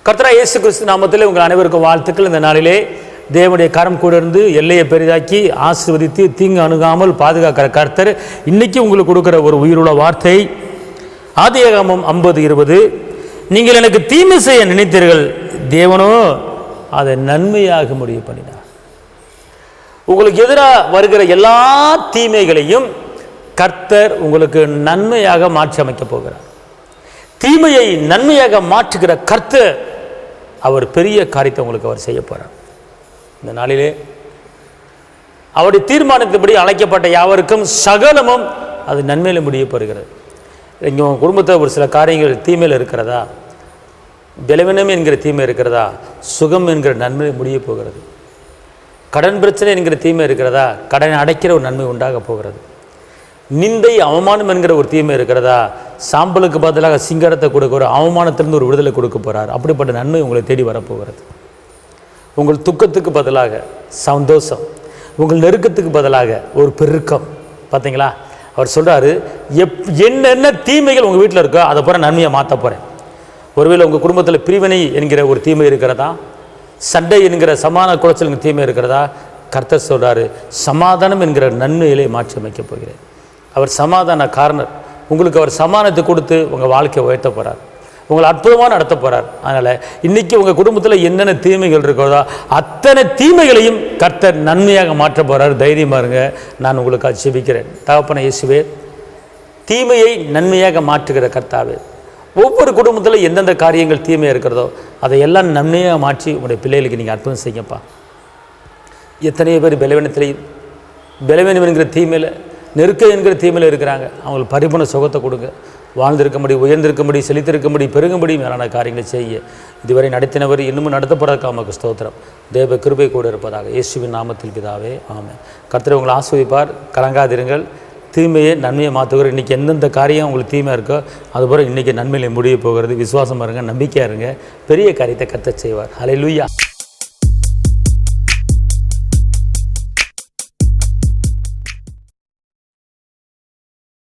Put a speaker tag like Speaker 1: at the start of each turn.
Speaker 1: கர்த்தராகிய இயேசு கிறிஸ்து நாமத்தில் உங்கள் அனைவருக்கும் வாழ்த்துக்கள். இந்த நாளிலே தேவனுடைய கரம் கூட இருந்து எல்லையை பெரிதாக்கி ஆசீர்வதித்து தீங்கு அணுகாமல் பாதுகாக்கிற கர்த்தர் இன்னைக்கு உங்களுக்கு கொடுக்குற ஒரு உயிருள்ள வார்த்தை ஆதியாகமம் 50:20. நீங்கள் எனக்கு தீமை செய்ய நினைத்தீர்கள், தேவனோ அதை நன்மையாக முடிவு பண்ணினார். உங்களுக்கு எதிராக வருகிற எல்லா தீமைகளையும் கர்த்தர் உங்களுக்கு நன்மையாக மாற்றி அமைக்க போகிறார். தீமையை நன்மையாக மாற்றுகிற கர்த்தர் அவர் பெரிய காரியத்தை உங்களுக்கு அவர் செய்ய போகிறார். இந்த நாளிலே அவருடைய தீர்மானத்தின்படி அழைக்கப்பட்ட யாவருக்கும் சகலமும் அது நன்மையில் முடிய போகிறது. இங்கே உங்கள் குடும்பத்தில் ஒரு சில காரியங்கள் தீமையில் இருக்கிறதா, பலவீனம் என்கிற தீமை இருக்கிறதா, சுகம் என்கிற நன்மை முடிய போகிறது. கடன் பிரச்சனை என்கிற தீமை இருக்கிறதா, கடனை அடைக்கிற ஒரு நன்மை உண்டாக போகிறது. நிந்தை அவமானம் என்கிற ஒரு தீமை இருக்கிறதா, சாம்பலுக்கு பதிலாக சிங்கரத்தை கொடுக்க ஒரு அவமானத்திலிருந்து ஒரு விடுதலை கொடுக்க போகிறார். அப்படிப்பட்ட நன்மை உங்களை தேடி வரப்போகிறது. உங்கள் துக்கத்துக்கு பதிலாக சந்தோஷம், உங்கள் நெருக்கத்துக்கு பதிலாக ஒரு பெருக்கம். பார்த்தீங்களா, அவர் சொல்கிறாரு, என்னென்ன தீமைகள் உங்கள் வீட்டில் இருக்கோ அதை போகிற நன்மையை மாற்ற போகிறேன். ஒருவேளை உங்கள் குடும்பத்தில் பிரிவினை என்கிற ஒரு தீமை இருக்கிறதா, சண்டை என்கிற சமான குறைச்சல் தீமை இருக்கிறதா, கர்த்தர் சொல்கிறாரு, சமாதானம் என்கிற நன்மையிலே மாற்றி அமைக்கப் போகிறேன். அவர் சமாதான காரணர். உங்களுக்கு அவர் சமாதானத்தை கொடுத்து உங்கள் வாழ்க்கையை உயர்த்த போகிறார், உங்களை அற்புதமாக நடத்த போகிறார். அதனால் இன்றைக்கி உங்கள் குடும்பத்தில் என்னென்ன தீமைகள் இருக்கிறதோ அத்தனை தீமைகளையும் கர்த்தர் நன்மையாக மாற்ற போகிறார். தைரியமாக இருங்க, நான் உங்களுக்கு ஜெபிக்கிறேன். தகப்பனே இயேசுவே, தீமையை நன்மையாக மாற்றுகிற கர்த்தாவே, ஒவ்வொரு குடும்பத்தில் எந்தெந்த காரியங்கள் தீமையாக இருக்கிறதோ அதையெல்லாம் நன்மையாக மாற்றி உங்களுடைய பிள்ளைகளுக்கு நீங்கள் அற்புதம் செய்யப்பா. எத்தனையோ பேர் பலவீனம் என்கிற தீமையில், நெருக்க என்கிற தீமையில் இருக்கிறாங்க. அவங்களுக்கு பரிபூர்ண சுகத்தை கொடுங்க. வாழ்ந்திருக்க முடியும், உயர்ந்திருக்க முடியும், செழித்திருக்க முடியும், பெருக முடியும். மேலான காரியங்களை செய்ய இதுவரை நடத்தினவர் இன்னமும் நடத்தப்படுறதுக்கு நமக்கு ஸ்தோத்திரம். தேவ கிருபை கூட இருப்பதாக இயேசுவின் நாமத்தில் பிதாவே, ஆமென். கர்த்தர் உங்களை ஆசீர்வதிப்பார். கலங்காதிருங்கள். தீமையை நன்மையை மாற்றுகிற இன்றைக்கி எந்தெந்த காரியம் உங்களுக்கு தீமையாக இருக்கோ அதுபோல் இன்றைக்கி நன்மையிலே முடிய போகிறது. விசுவாசமாக இருங்க, நம்பிக்கையாக இருங்க. பெரிய காரியத்தை கர்த்தர் செய்வார். ஹல்லேலூயா.